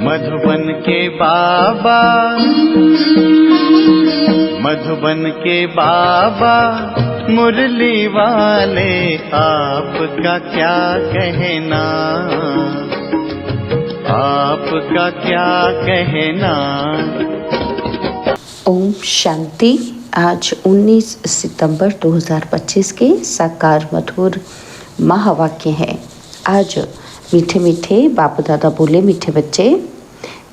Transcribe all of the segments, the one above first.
मधुबन के बाबा, मधुबन के बाबा मुरली वाले, आपका क्या कहना, आपका क्या कहना। ओम शांति। आज 19 सितंबर 2025 के साकार मधुर महावाक्य है। आज मीठे मीठे बाप दादा बोले, मीठे बच्चे,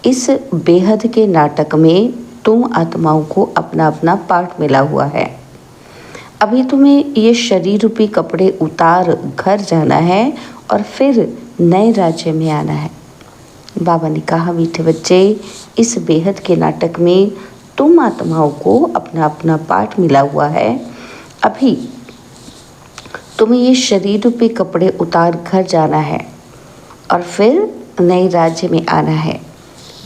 इस बेहद के नाटक में तुम आत्माओं को अपना अपना पार्ट मिला हुआ है। अभी तुम्हें ये शरीर रूपी कपड़े उतार घर जाना है और फिर नए राज्य में आना है। बाबा ने कहा, मीठे बच्चे, इस बेहद के नाटक में तुम आत्माओं को अपना अपना पार्ट मिला हुआ है। अभी तुम्हें ये शरीर रूपी कपड़े उतार घर जाना है और फिर नए राज्य में आना है।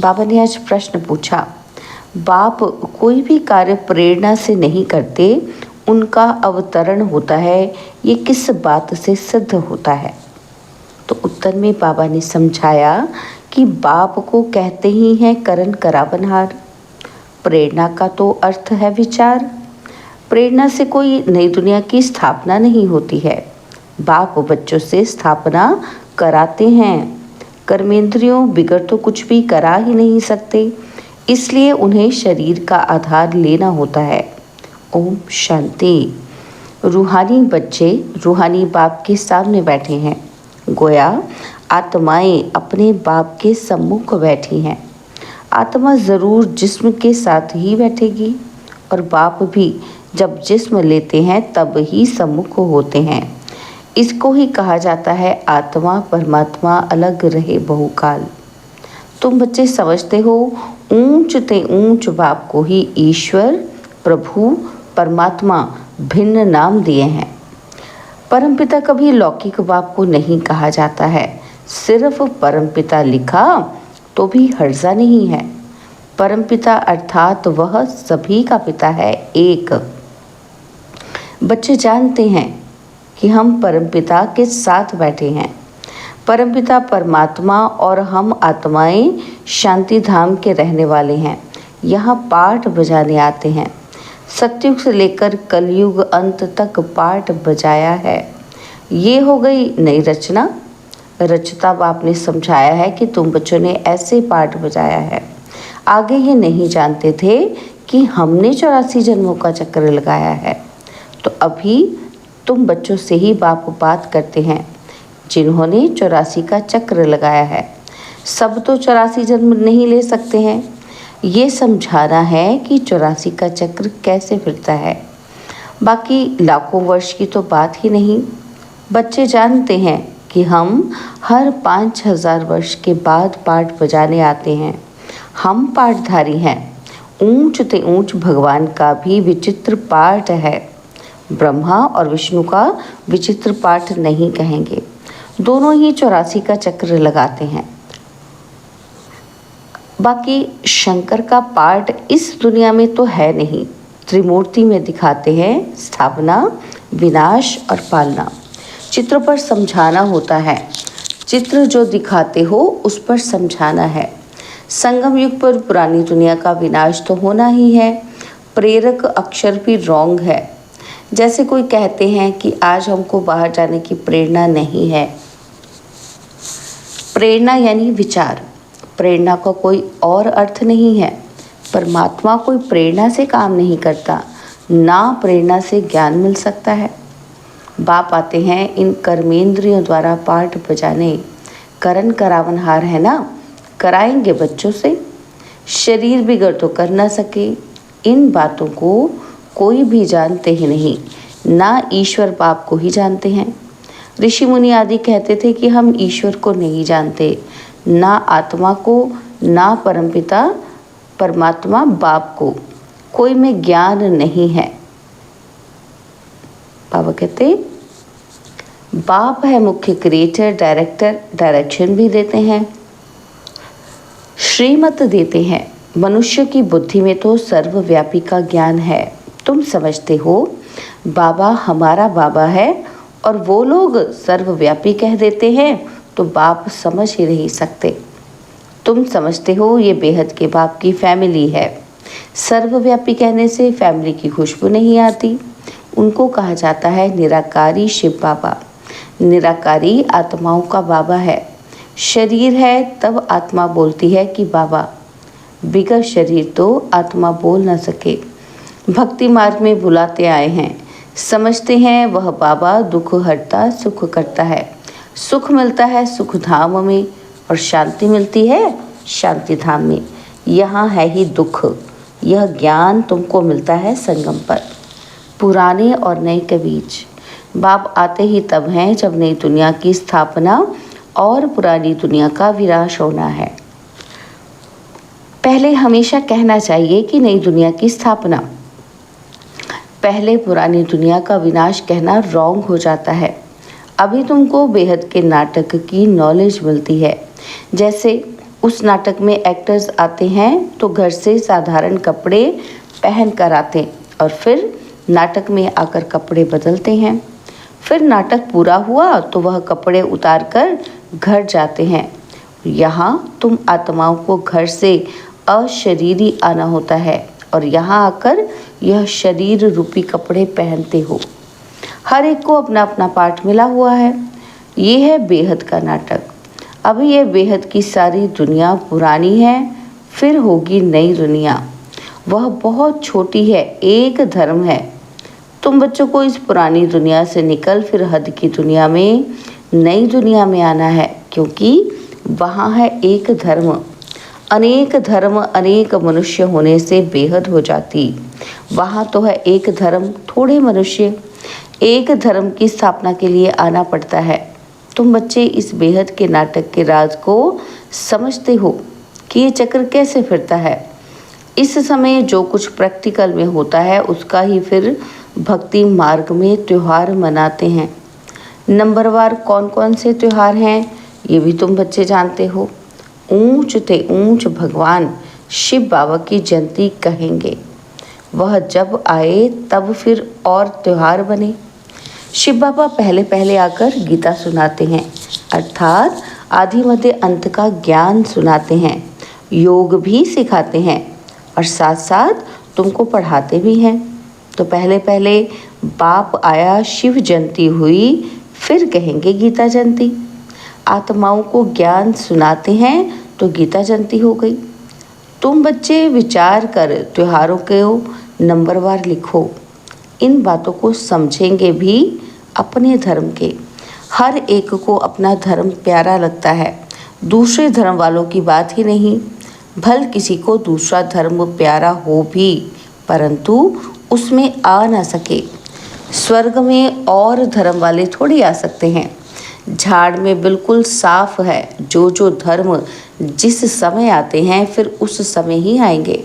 बाबा ने आज प्रश्न पूछा, बाप कोई भी कार्य प्रेरणा से नहीं करते, उनका अवतरण होता है, ये किस बात से सिद्ध होता है? तो उत्तर में बाबा ने समझाया कि बाप को कहते ही हैं करण करावनहार। प्रेरणा का तो अर्थ है विचार। प्रेरणा से कोई नई दुनिया की स्थापना नहीं होती है। बाप बच्चों से स्थापना कराते हैं। कर्मेंद्रियों बिगड़ तो कुछ भी करा ही नहीं सकते, इसलिए उन्हें शरीर का आधार लेना होता है। ओम शांति। रूहानी बच्चे रूहानी बाप के सामने बैठे हैं। गोया आत्माएं अपने बाप के सम्मुख बैठी हैं। आत्मा ज़रूर जिस्म के साथ ही बैठेगी और बाप भी जब जिस्म लेते हैं तब ही सम्मुख होते हैं। इसको ही कहा जाता है आत्मा परमात्मा अलग रहे बहुकाल। तुम बच्चे समझते हो, ऊंच ते ऊंच बाप को ही ईश्वर, प्रभु, परमात्मा भिन्न नाम दिए हैं। परमपिता कभी लौकिक बाप को नहीं कहा जाता है। सिर्फ परमपिता लिखा तो भी हर्जा नहीं है। परमपिता अर्थात वह सभी का पिता है, एक। बच्चे जानते हैं कि हम परमपिता के साथ बैठे हैं। परमपिता परमात्मा और हम आत्माएं शांति धाम के रहने वाले हैं। यहाँ पाठ बजाने आते हैं। सतयुग से लेकर कलयुग अंत तक पाठ बजाया है। ये हो गई नई रचना। रचता बाप ने समझाया है कि तुम बच्चों ने ऐसे पाठ बजाया है। आगे ये नहीं जानते थे कि हमने 84 जन्मों का चक्र लगाया है। तो अभी तुम बच्चों से ही बाप बात करते हैं जिन्होंने 84 का चक्र लगाया है। सब तो 84 जन्म नहीं ले सकते हैं। ये समझाना है कि 84 का चक्र कैसे फिरता है। बाकी लाखों वर्ष की तो बात ही नहीं। बच्चे जानते हैं कि हम हर 5000 वर्ष के बाद पाठ बजाने आते हैं। हम पाठधारी हैं। ऊंच ते ऊंच भगवान का भी विचित्र पाठ है। ब्रह्मा और विष्णु का विचित्र पाठ नहीं कहेंगे। दोनों ही 84 का चक्र लगाते हैं। बाकी शंकर का पाठ इस दुनिया में तो है नहीं। त्रिमूर्ति में दिखाते हैं स्थापना, विनाश और पालना। चित्र पर समझाना होता है। चित्र जो दिखाते हो उस पर समझाना है। संगम युग पर पुरानी दुनिया का विनाश तो होना ही है। प्रेरक अक्षर भी रॉन्ग है। जैसे कोई कहते हैं कि आज हमको बाहर जाने की प्रेरणा नहीं है। प्रेरणा यानी विचार। प्रेरणा का कोई और अर्थ नहीं है। परमात्मा कोई प्रेरणा से काम नहीं करता, ना प्रेरणा से ज्ञान मिल सकता है। बाप आते हैं इन कर्मेंद्रियों द्वारा पाठ बजाने। करण करावनहार है ना, कराएंगे बच्चों से। शरीर बिगड़ तो कर ना सके। इन बातों को कोई भी जानते ही नहीं, ना ईश्वर बाप को ही जानते हैं। ऋषि मुनि आदि कहते थे कि हम ईश्वर को नहीं जानते, ना आत्मा को, ना परमपिता परमात्मा बाप को। कोई में ज्ञान नहीं है। बाबा कहते बाप है मुख्य क्रिएटर, डायरेक्टर, डायरेक्शन भी देते हैं, श्रीमत देते हैं। मनुष्य की बुद्धि में तो सर्वव्यापी का ज्ञान है। तुम समझते हो बाबा हमारा बाबा है और वो लोग सर्वव्यापी कह देते हैं, तो बाप समझ ही नहीं सकते। तुम समझते हो ये बेहद के बाप की फैमिली है। सर्वव्यापी कहने से फैमिली की खुशबू नहीं आती। उनको कहा जाता है निराकारी शिव बाबा। निराकारी आत्माओं का बाबा है। शरीर है तब आत्मा बोलती है कि बाबा। बिगर शरीर तो आत्मा बोल न सके। भक्ति मार्ग में बुलाते आए हैं। समझते हैं वह बाबा दुख हरता सुख करता है। सुख मिलता है सुख धाम में और शांति मिलती है शांति धाम में। यहाँ है ही दुख। यह ज्ञान तुमको मिलता है संगम पर। पुराने और नए के बीच बाप आते ही तब हैं जब नई दुनिया की स्थापना और पुरानी दुनिया का विनाश होना है। पहले हमेशा कहना चाहिए कि नई दुनिया की स्थापना, पहले पुरानी दुनिया का विनाश कहना रॉन्ग हो जाता है। अभी तुमको बेहद के नाटक की नॉलेज मिलती है। जैसे उस नाटक में एक्टर्स आते हैं तो घर से साधारण कपड़े पहन कर आते और फिर नाटक में आकर कपड़े बदलते हैं। फिर नाटक पूरा हुआ तो वह कपड़े उतार कर घर जाते हैं। यहाँ तुम आत्माओं को घर से अशरीरी आना होता है और यहाँ आकर यह शरीर रूपी कपड़े पहनते हो। हर एक को अपना अपना पार्ट मिला हुआ है। ये है बेहद का नाटक। अभी यह बेहद की सारी दुनिया पुरानी है, फिर होगी नई दुनिया। वह बहुत छोटी है, एक धर्म है। तुम बच्चों को इस पुरानी दुनिया से निकल फिर हद की दुनिया में, नई दुनिया में आना है, क्योंकि वहाँ है एक धर्म। अनेक धर्म अनेक मनुष्य होने से बेहद हो जाती। वहाँ तो है एक धर्म थोड़े मनुष्य। एक धर्म की स्थापना के लिए आना पड़ता है। तुम बच्चे इस बेहद के नाटक के राज को समझते हो कि ये चक्र कैसे फिरता है। इस समय जो कुछ प्रैक्टिकल में होता है उसका ही फिर भक्ति मार्ग में त्योहार मनाते हैं। नंबरवार कौन कौन से त्योहार हैं ये भी तुम बच्चे जानते हो। ऊंच ते ऊंच भगवान शिव बाबा की जयंती कहेंगे। वह जब आए तब फिर और त्योहार बने। शिव बाबा पहले पहले आकर गीता सुनाते हैं, अर्थात आदि मध्य अंत का ज्ञान सुनाते हैं। योग भी सिखाते हैं और साथ साथ तुमको पढ़ाते भी हैं। तो पहले पहले बाप आया, शिव जयंती हुई, फिर कहेंगे गीता जयंती। आत्माओं को ज्ञान सुनाते हैं तो गीता जयंती हो गई। तुम बच्चे विचार कर त्योहारों को नंबरवार लिखो। इन बातों को समझेंगे भी अपने धर्म के। हर एक को अपना धर्म प्यारा लगता है, दूसरे धर्म वालों की बात ही नहीं। भल किसी को दूसरा धर्म प्यारा हो भी परंतु उसमें आ ना सके। स्वर्ग में और धर्म वाले थोड़ी आ सकते हैं। झाड़ में बिल्कुल साफ है, जो धर्म जिस समय आते हैं फिर उस समय ही आएंगे।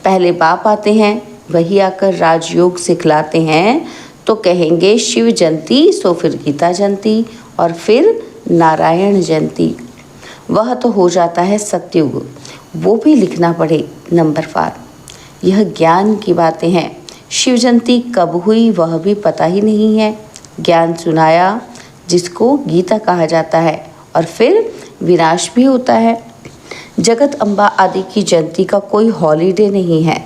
पहले बाप आते हैं, वही आकर राजयोग सिखलाते हैं तो कहेंगे शिव जयंती, सो फिर गीता जयंती और फिर नारायण जयंती। वह तो हो जाता है सतयुग, वो भी लिखना पड़े नंबरवार। यह ज्ञान की बातें हैं। शिव जयंती कब हुई वह भी पता ही नहीं है। ज्ञान सुनाया जिसको गीता कहा जाता है और फिर विनाश भी होता है। जगत अम्बा आदि की जयंती का कोई हॉलीडे नहीं है।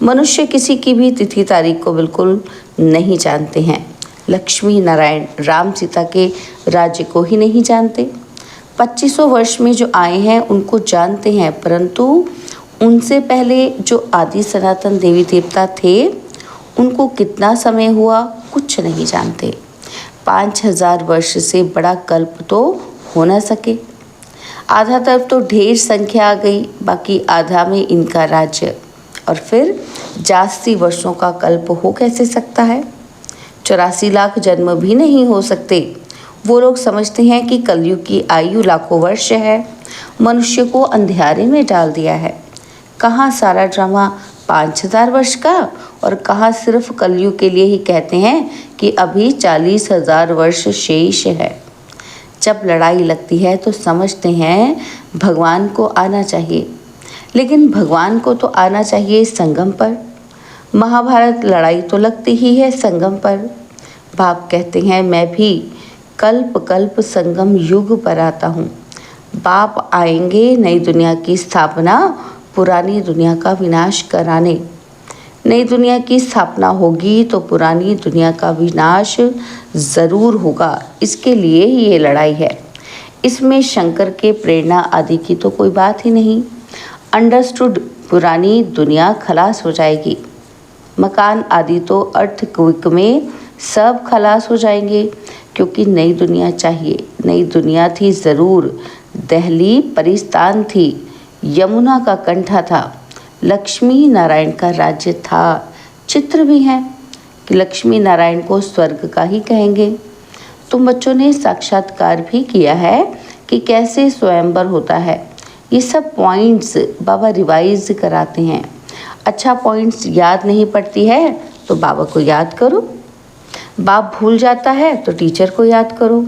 मनुष्य किसी की भी तिथि तारीख को बिल्कुल नहीं जानते हैं। लक्ष्मी नारायण राम सीता के राज्य को ही नहीं जानते। 2500 वर्ष में जो आए हैं उनको जानते हैं, परंतु उनसे पहले जो आदि सनातन देवी देवता थे उनको कितना समय हुआ कुछ नहीं जानते। 5000 वर्ष से बड़ा कल्प तो हो न सके। आधा तरफ तो ढेर संख्या आ गई, बाकी आधा में इनका राज्य। और फिर जास्ती वर्षों का कल्प हो कैसे सकता है? 84 लाख जन्म भी नहीं हो सकते। वो लोग समझते हैं कि कलयुग की आयु लाखों वर्ष है। मनुष्य को अंधेरे में डाल दिया है। कहाँ सारा ड्रामा 5000 वर्ष का और कहाँ सिर्फ कलयुग के लिए ही कहते हैं कि अभी 40,000 वर्ष शेष है। जब लड़ाई लगती है तो समझते हैं भगवान को आना चाहिए, लेकिन भगवान को तो आना चाहिए संगम पर। महाभारत लड़ाई तो लगती ही है संगम पर। बाप कहते हैं मैं भी कल्प कल्प संगम युग पर आता हूँ। बाप आएंगे नई दुनिया की स्थापना, पुरानी दुनिया का विनाश कराने। नई दुनिया की स्थापना होगी तो पुरानी दुनिया का विनाश ज़रूर होगा। इसके लिए ही ये लड़ाई है। इसमें शंकर के प्रेरणा आदि की तो कोई बात ही नहीं। अंडरस्टूड, पुरानी दुनिया खलास हो जाएगी। मकान आदि तो अर्थक्वेक में सब खलास हो जाएंगे, क्योंकि नई दुनिया चाहिए। नई दुनिया थी ज़रूर। दिल्ली परिस्तान थी, यमुना का कंठा था, लक्ष्मी नारायण का राज्य था। चित्र भी हैं कि लक्ष्मी नारायण को स्वर्ग का ही कहेंगे। तुम बच्चों ने साक्षात्कार भी किया है कि कैसे स्वयंवर होता है। ये सब पॉइंट्स बाबा रिवाइज कराते हैं। अच्छा, पॉइंट्स याद नहीं पड़ती है तो बाबा को याद करो। बाप भूल जाता है तो टीचर को याद करो।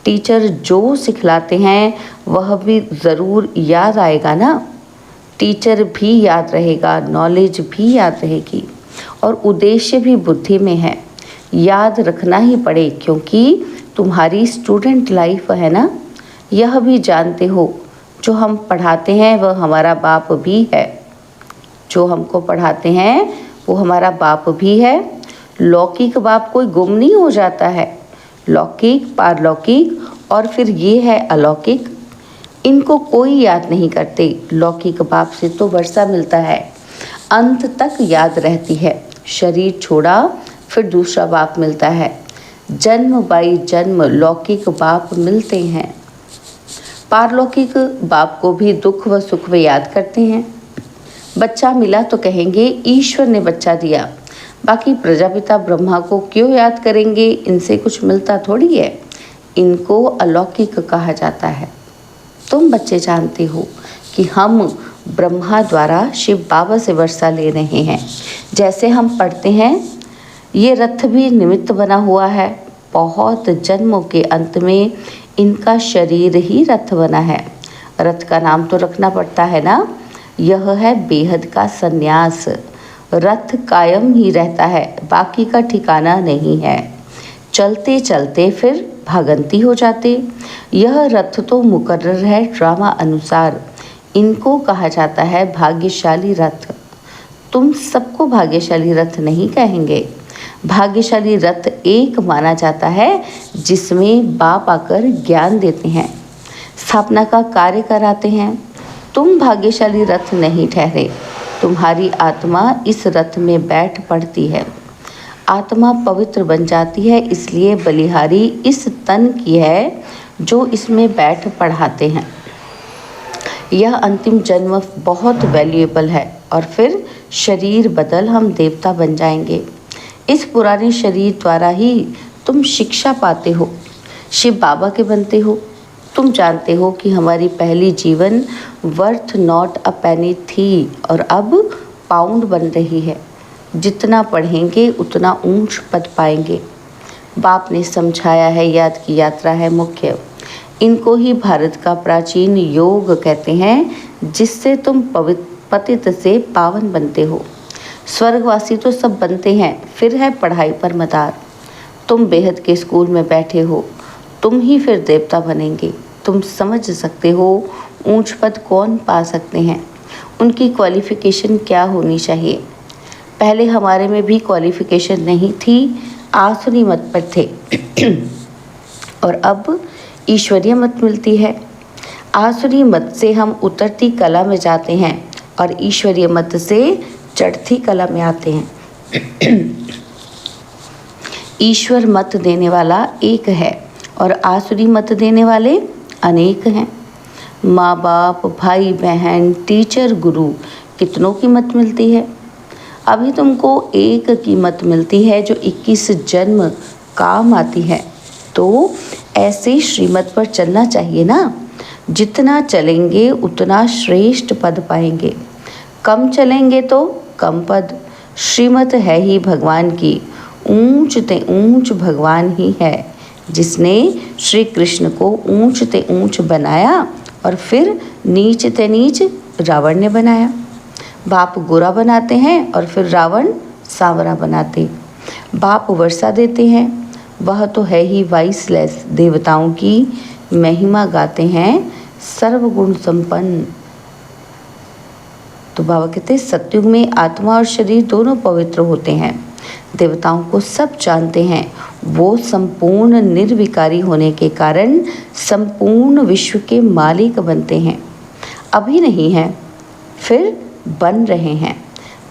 टीचर जो सिखलाते हैं वह भी ज़रूर याद आएगा ना। टीचर भी याद रहेगा, नॉलेज भी याद रहेगी, और उद्देश्य भी बुद्धि में है। याद रखना ही पड़े, क्योंकि तुम्हारी स्टूडेंट लाइफ है ना। यह भी जानते हो जो हम पढ़ाते हैं वह हमारा बाप भी है। जो हमको पढ़ाते हैं वो हमारा बाप भी है। लौकिक बाप कोई गुम नहीं हो जाता है। लौकिक, पारलौकिक और फिर ये है अलौकिक। इनको कोई याद नहीं करते। लौकिक बाप से तो वर्षा मिलता है, अंत तक याद रहती है। शरीर छोड़ा फिर दूसरा बाप मिलता है। जन्म बाई जन्म लौकिक बाप मिलते हैं। पारलौकिक बाप को भी दुख व सुख व याद करते हैं। बच्चा मिला तो कहेंगे ईश्वर ने बच्चा दिया। बाकी प्रजापिता ब्रह्मा को क्यों याद करेंगे? इनसे कुछ मिलता थोड़ी है। इनको अलौकिक कहा जाता है। तुम बच्चे जानते हो कि हम ब्रह्मा द्वारा शिव बाबा से वर्षा ले रहे हैं। जैसे हम पढ़ते हैं, ये रथ भी निमित्त बना हुआ है। बहुत जन्मों के अंत में इनका शरीर ही रथ बना है। रथ का नाम तो रखना पड़ता है ना। यह है बेहद का संन्यास। रथ कायम ही रहता है, बाकी का ठिकाना नहीं है। चलते चलते फिर भागंती हो जाते। यह रथ तो मुकर्रर है ड्रामा अनुसार। इनको कहा जाता है भाग्यशाली रथ। तुम सबको भाग्यशाली रथ नहीं कहेंगे। भाग्यशाली रथ एक माना जाता है जिसमें बाप आकर ज्ञान देते हैं, स्थापना का कार्य कराते हैं। तुम भाग्यशाली रथ नहीं ठहरे। तुम्हारी आत्मा इस रथ में बैठ पड़ती है। आत्मा पवित्र बन जाती है, इसलिए बलिहारी इस तन की है जो इसमें बैठ पढ़ाते हैं। यह अंतिम जन्म बहुत वैल्यूएबल है, और फिर शरीर बदल हम देवता बन जाएंगे। इस पुराने शरीर द्वारा ही तुम शिक्षा पाते हो, शिव बाबा के बनते हो। तुम जानते हो कि हमारी पहली जीवन वर्थ नॉट अ पेनी थी और अब पाउंड बन रही है। जितना पढ़ेंगे उतना ऊंच पद पाएंगे। बाप ने समझाया है, याद की यात्रा है मुख्य। इनको ही भारत का प्राचीन योग कहते हैं, जिससे तुम पतित से पावन बनते हो। स्वर्गवासी तो सब बनते हैं, फिर है पढ़ाई पर मदार। तुम बेहद के स्कूल में बैठे हो, तुम ही फिर देवता बनेंगे। तुम समझ सकते हो ऊंच पद कौन पा सकते हैं, उनकी क्वालिफ़िकेशन क्या होनी चाहिए। पहले हमारे में भी क्वालिफ़िकेशन नहीं थी, आसुरी मत पर थे और अब ईश्वरीय मत मिलती है। आसुरी मत से हम उतरती कला में जाते हैं और ईश्वरीय मत से चढ़ती कला में आते हैं। ईश्वर मत देने वाला एक है और आसुरी मत देने वाले अनेक हैं। माँ बाप, भाई बहन, टीचर, गुरु, कितनों की मत मिलती है। अभी तुमको एक की मत मिलती है जो 21 जन्म काम आती है। तो ऐसे श्रीमत पर चलना चाहिए ना। जितना चलेंगे उतना श्रेष्ठ पद पाएंगे। कम चलेंगे तो कम पद। श्रीमत है ही भगवान की, ऊंच ते ऊंच भगवान ही है, जिसने श्री कृष्ण को ऊंच ते ऊंच बनाया और फिर नीच ते नीच रावण ने बनाया। बाप गोरा बनाते हैं और फिर रावण सांवरा बनाते। बाप वर्षा देते हैं, वह तो है ही वाइसलेस। देवताओं की महिमा गाते हैं, सर्वगुण संपन्न। तो बाबा कहते हैं सतयुग में आत्मा और शरीर दोनों पवित्र होते हैं। देवताओं को सब जानते हैं। वो संपूर्ण निर्विकारी होने के कारण संपूर्ण विश्व के मालिक बनते हैं। अभी नहीं है, फिर बन रहे हैं।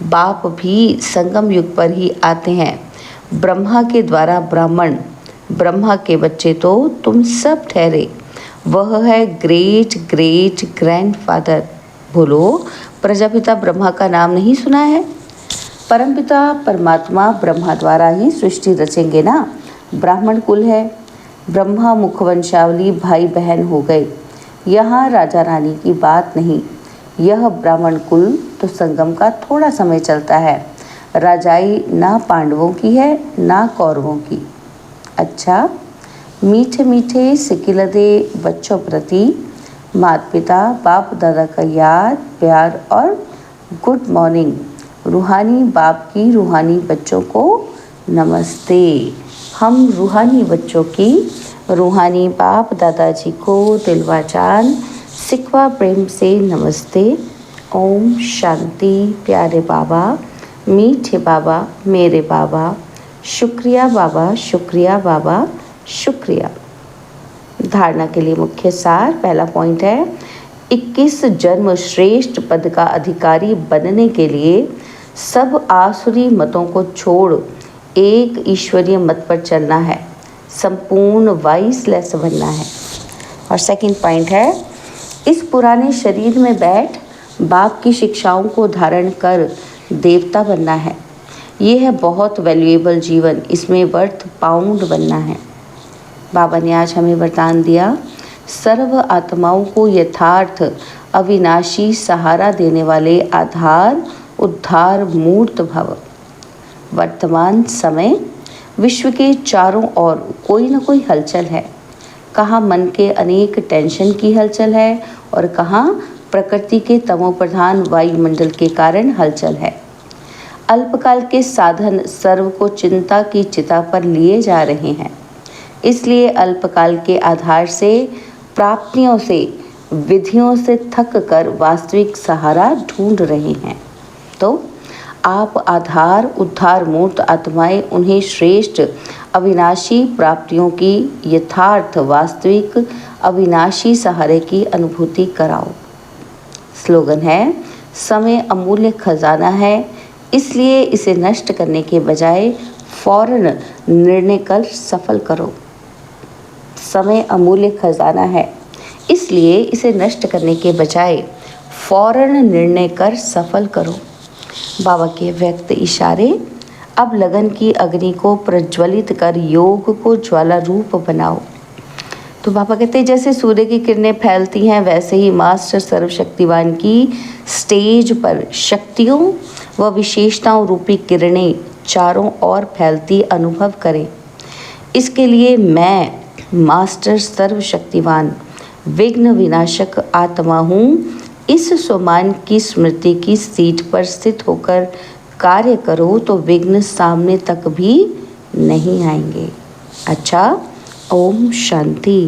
बाप भी संगम युग पर ही आते हैं। ब्रह्मा के द्वारा ब्राह्मण, ब्रह्मा के बच्चे तो तुम सब ठहरे। वह है ग्रेट ग्रेट ग्रैंडफादर। बोलो, प्रजापिता ब्रह्मा का नाम नहीं सुना है? परमपिता परमात्मा ब्रह्मा द्वारा ही सृष्टि रचेंगे ना। ब्राह्मण कुल है, ब्रह्मा मुखवंशावली भाई बहन हो गए। यहाँ राजा रानी की बात नहीं, यह ब्राह्मण कुल तो संगम का थोड़ा समय चलता है। राजाई ना पांडवों की है ना कौरवों की। अच्छा, मीठे मीठे सिकिलदे बच्चों प्रति माता पिता बाप दादा का याद प्यार और गुड मॉर्निंग। रूहानी बाप की रूहानी बच्चों को नमस्ते। हम रूहानी बच्चों की रूहानी बाप दादाजी को दिलवा जान सिकवा प्रेम से नमस्ते। ओम शांति। प्यारे बाबा, मीठे बाबा, मेरे बाबा, शुक्रिया बाबा, शुक्रिया बाबा, शुक्रिया। धारणा के लिए मुख्य सार। पहला पॉइंट है 21 जन्म श्रेष्ठ पद का अधिकारी बनने के लिए सब आसुरी मतों को छोड़ एक ईश्वरीय मत पर चलना है, संपूर्ण वाइसलेस बनना है। और सेकंड पॉइंट है इस पुराने शरीर में बैठ बाप की शिक्षाओं को धारण कर देवता बनना है। ये है बहुत वैल्यूएबल जीवन, इसमें वर्थ पाउंड बनना है। बाबा ने आज हमें वरदान दिया, सर्व आत्माओं को यथार्थ अविनाशी सहारा देने वाले आधार उद्धार मूर्त भव। वर्तमान समय विश्व के चारों ओर कोई न कोई हलचल है। कहाँ मन के अनेक टेंशन की हलचल है और कहाँ प्रकृति के तमोप्रधान वायुमंडल के कारण हलचल है। अल्पकाल के साधन सर्व को चिंता की चिता पर लिए जा रहे हैं, इसलिए अल्पकाल के आधार से प्राप्तियों से विधियों से थक कर वास्तविक सहारा ढूंढ रहे हैं। तो आप आधार उद्धार मूर्त आत्माएं उन्हें श्रेष्ठ अविनाशी प्राप्तियों की यथार्थ वास्तविक अविनाशी सहारे की अनुभूति कराओ। स्लोगन है, समय अमूल्य खजाना है, इसलिए इसे नष्ट करने के बजाय फौरन निर्णय कर सफल करो। समय अमूल्य खजाना है, इसलिए इसे नष्ट करने के बजाय फौरन निर्णय कर सफल करो। बाबा के व्यक्त इशारे। अब लगन की अग्नि को प्रज्वलित कर योग को ज्वाला रूप बनाओ। तो बाबा कहते हैं जैसे सूर्य की किरणें फैलती हैं, वैसे ही मास्टर सर्वशक्तिवान की स्टेज पर शक्तियों व विशेषताओं रूपी किरणें चारों ओर फैलती अनुभव करें। इसके लिए मैं मास्टर सर्वशक्तिवान विघ्न विनाशक आत्मा हूँ। इस स्वमान की स्मृति की सीट पर स्थित होकर कार्य करो तो विघ्न सामने तक भी नहीं आएंगे। अच्छा, ओम शांति।